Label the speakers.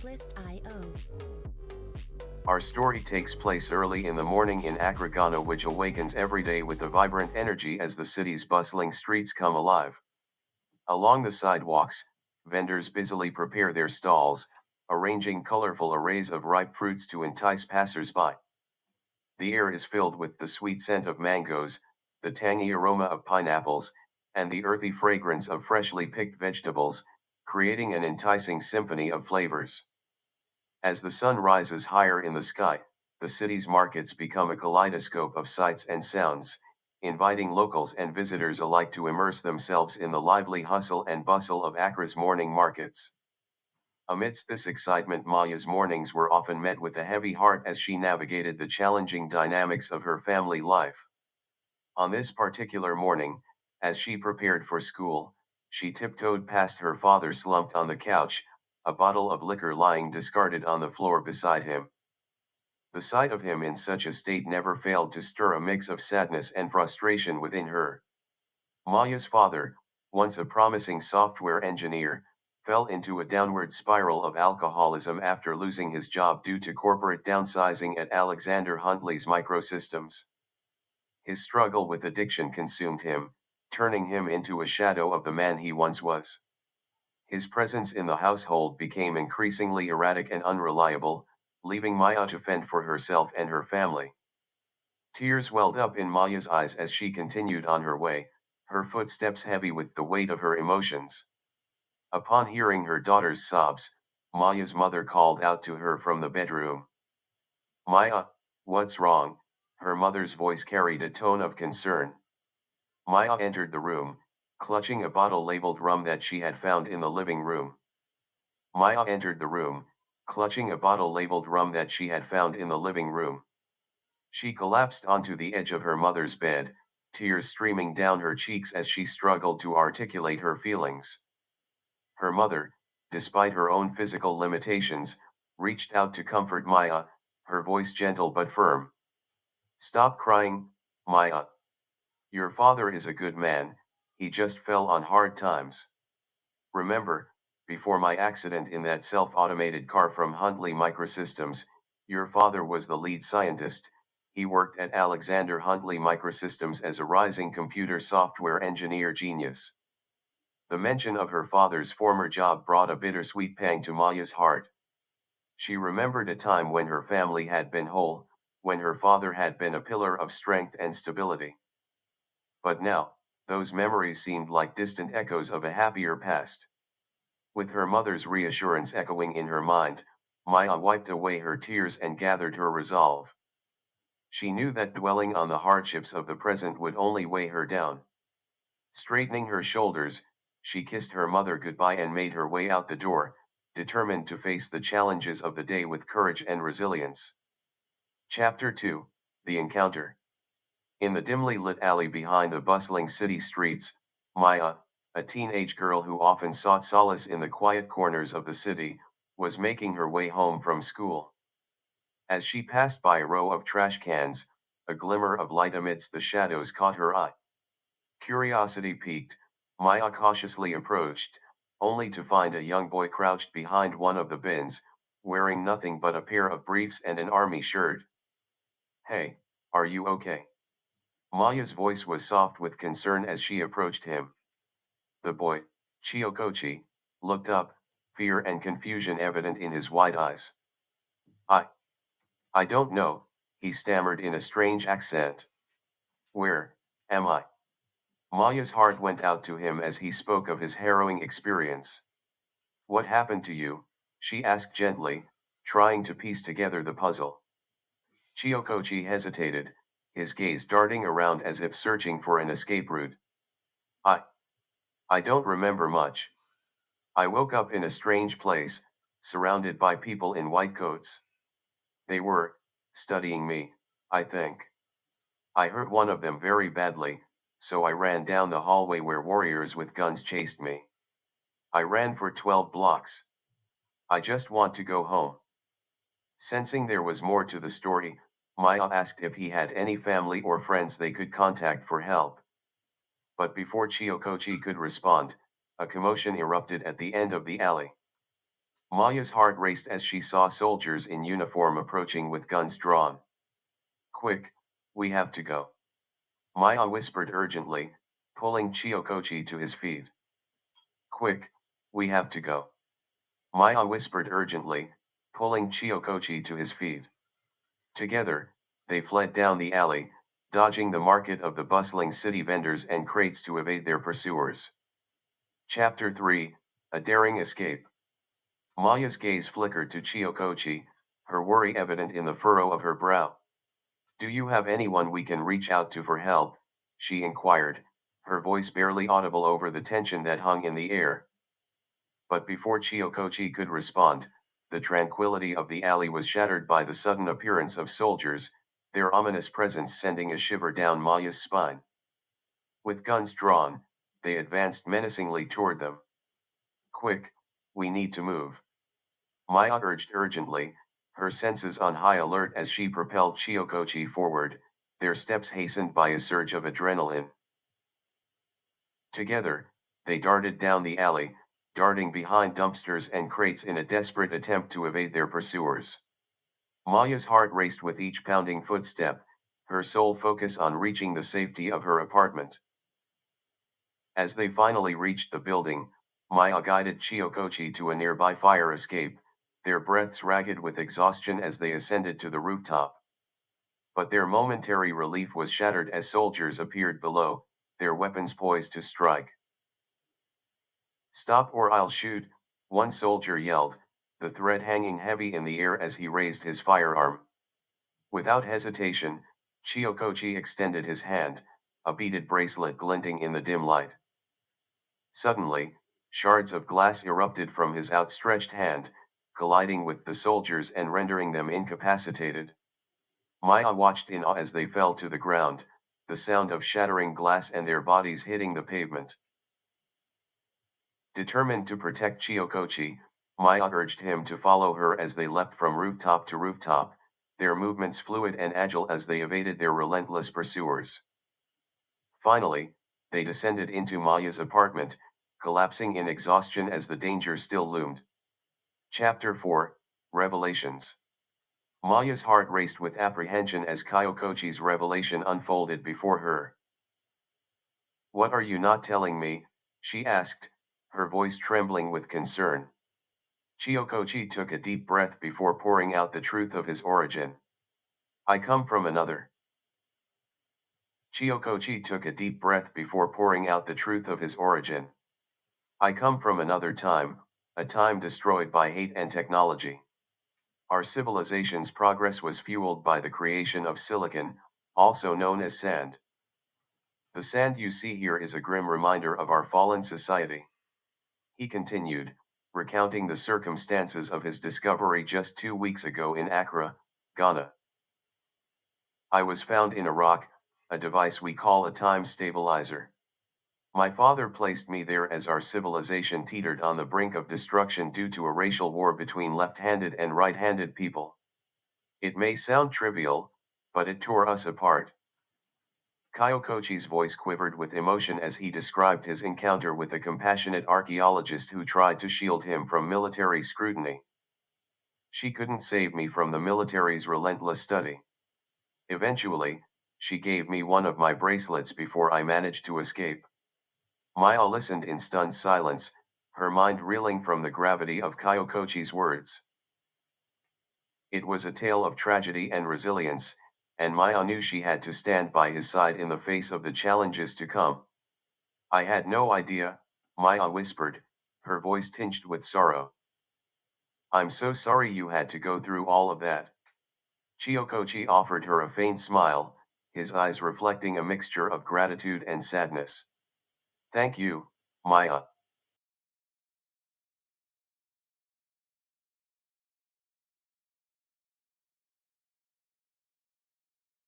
Speaker 1: Checklist.io.
Speaker 2: Our story takes place early in the morning in Akuchuku, which awakens every day with a vibrant energy as the city's bustling streets come alive. Along the sidewalks, vendors busily prepare their stalls, arranging colorful arrays of ripe fruits to entice passers-by. The air is filled with the sweet scent of mangoes, the tangy aroma of pineapples, and the earthy fragrance of freshly picked vegetables, creating an enticing symphony of flavors. As the sun rises higher in the sky, the city's markets become a kaleidoscope of sights and sounds, inviting locals and visitors alike to immerse themselves in the lively hustle and bustle of Accra's morning markets. Amidst this excitement, Maya's mornings were often met with a heavy heart as she navigated the challenging dynamics of her family life. On this particular morning, as she prepared for school, she tiptoed past her father slumped on the couch, a bottle of liquor lying discarded on the floor beside him. The sight of him in such a state never failed to stir a mix of sadness and frustration within her. Maya's father, once a promising software engineer, fell into a downward spiral of alcoholism after losing his job due to corporate downsizing at Alexander Huntley's Microsystems. His struggle with addiction consumed him, turning him into a shadow of the man he once was. His presence in the household became increasingly erratic and unreliable, leaving Maya to fend for herself and her family. Tears welled up in Maya's eyes as she continued on her way, her footsteps heavy with the weight of her emotions. Upon hearing her daughter's sobs, Maya's mother called out to her from the bedroom. Maya, what's wrong? Her mother's voice carried a tone of concern. Maya entered the room, clutching a bottle labeled rum that she had found in the living room. Maya entered the room, clutching a bottle labeled rum that she had found in the living room. She collapsed onto the edge of her mother's bed, tears streaming down her cheeks as she struggled to articulate her feelings. Her mother, despite her own physical limitations, reached out to comfort Maya, her voice gentle but firm. Stop crying, Maya. Your father is a good man, he just fell on hard times. Remember, before my accident in that self-automated car from Huntley Microsystems, your father was the lead scientist. He worked at Alexander Huntley Microsystems as a rising computer software engineer genius. The mention of her father's former job brought a bittersweet pang to Maya's heart. She remembered a time when her family had been whole, when her father had been a pillar of strength and stability. But now, those memories seemed like distant echoes of a happier past. With her mother's reassurance echoing in her mind, Maya wiped away her tears and gathered her resolve. She knew that dwelling on the hardships of the present would only weigh her down. Straightening her shoulders, she kissed her mother goodbye and made her way out the door, determined to face the challenges of the day with courage and resilience. Chapter 2, The Encounter. In the dimly lit alley behind the bustling city streets, Maya, a teenage girl who often sought solace in the quiet corners of the city, was making her way home from school. As she passed by a row of trash cans, a glimmer of light amidst the shadows caught her eye. Curiosity piqued, Maya cautiously approached, only to find a young boy crouched behind one of the bins, wearing nothing but a pair of briefs and an army shirt. Hey, are you okay? Maya's voice was soft with concern as she approached him. The boy, Chiokochi, looked up, fear and confusion evident in his wide eyes. I, I don't know, he stammered in a strange accent. Where, am I? Maya's heart went out to him as he spoke of his harrowing experience. What happened to you? She asked gently, trying to piece together the puzzle. Chiokochi hesitated, his gaze darting around as if searching for an escape route. I, I don't remember much. I woke up in a strange place, surrounded by people in white coats. They were, studying me, I think. I hurt one of them very badly, so I ran down the hallway where warriors with guns chased me. I ran for 12 blocks. I just want to go home. Sensing there was more to the story, Maya asked if he had any family or friends they could contact for help. But before Chiokochi could respond, a commotion erupted at the end of the alley. Maya's heart raced as she saw soldiers in uniform approaching with guns drawn. Quick, we have to go. Maya whispered urgently, pulling Chiokochi to his feet. Quick, we have to go. Maya whispered urgently, pulling Chiokochi to his feet. Together, they fled down the alley, dodging the market of the bustling city vendors and crates to evade their pursuers. Chapter 3, A Daring Escape. Maya's gaze flickered to Chiokochi, her worry evident in the furrow of her brow. Do you have anyone we can reach out to for help? She inquired, her voice barely audible over the tension that hung in the air. But before Chiokochi could respond, the tranquility of the alley was shattered by the sudden appearance of soldiers, their ominous presence sending a shiver down Maya's spine. With guns drawn, they advanced menacingly toward them. Quick, we need to move. Maya urged urgently, her senses on high alert as she propelled Chiokochi forward, their steps hastened by a surge of adrenaline. Together, they darted down the alley, darting behind dumpsters and crates in a desperate attempt to evade their pursuers. Maya's heart raced with each pounding footstep, her sole focus on reaching the safety of her apartment. As they finally reached the building, Maya guided Chiokochi to a nearby fire escape, their breaths ragged with exhaustion as they ascended to the rooftop. But their momentary relief was shattered as soldiers appeared below, their weapons poised to strike. Stop or I'll shoot, one soldier yelled, the threat hanging heavy in the air as he raised his firearm. Without hesitation, Chiokochi extended his hand, a beaded bracelet glinting in the dim light. Suddenly, shards of glass erupted from his outstretched hand, colliding with the soldiers and rendering them incapacitated. Maya watched in awe as they fell to the ground, the sound of shattering glass and their bodies hitting the pavement. Determined to protect Chiokochi, Maya urged him to follow her as they leapt from rooftop to rooftop, their movements fluid and agile as they evaded their relentless pursuers. Finally, they descended into Maya's apartment, collapsing in exhaustion as the danger still loomed. Chapter 4, Revelations. Maya's heart raced with apprehension as Chiokochi's revelation unfolded before her. What are you not telling me? She asked, her voice trembling with concern. Chiokochi took a deep breath before pouring out the truth of his origin. I come from another. Chiokochi took a deep breath before pouring out the truth of his origin. I come from another time, a time destroyed by hate and technology. Our civilization's progress was fueled by the creation of silicon, also known as sand. The sand you see here is a grim reminder of our fallen society. He continued, recounting the circumstances of his discovery just 2 weeks ago in Accra, Ghana. I was found in a rock, a device we call a time stabilizer. My father placed me there as our civilization teetered on the brink of destruction due to a racial war between left-handed and right-handed people. It may sound trivial, but it tore us apart. Kyokochi's voice quivered with emotion as he described his encounter with a compassionate archaeologist who tried to shield him from military scrutiny. She couldn't save me from the military's relentless study. Eventually, she gave me one of my bracelets before I managed to escape. Maya listened in stunned silence, her mind reeling from the gravity of Kyokochi's words. It was a tale of tragedy and resilience, and Maya knew she had to stand by his side in the face of the challenges to come. I had no idea, Maya whispered, her voice tinged with sorrow. I'm so sorry you had to go through all of that. Chiokochi offered her a faint smile, his eyes reflecting a mixture of gratitude and sadness. Thank you, Maya.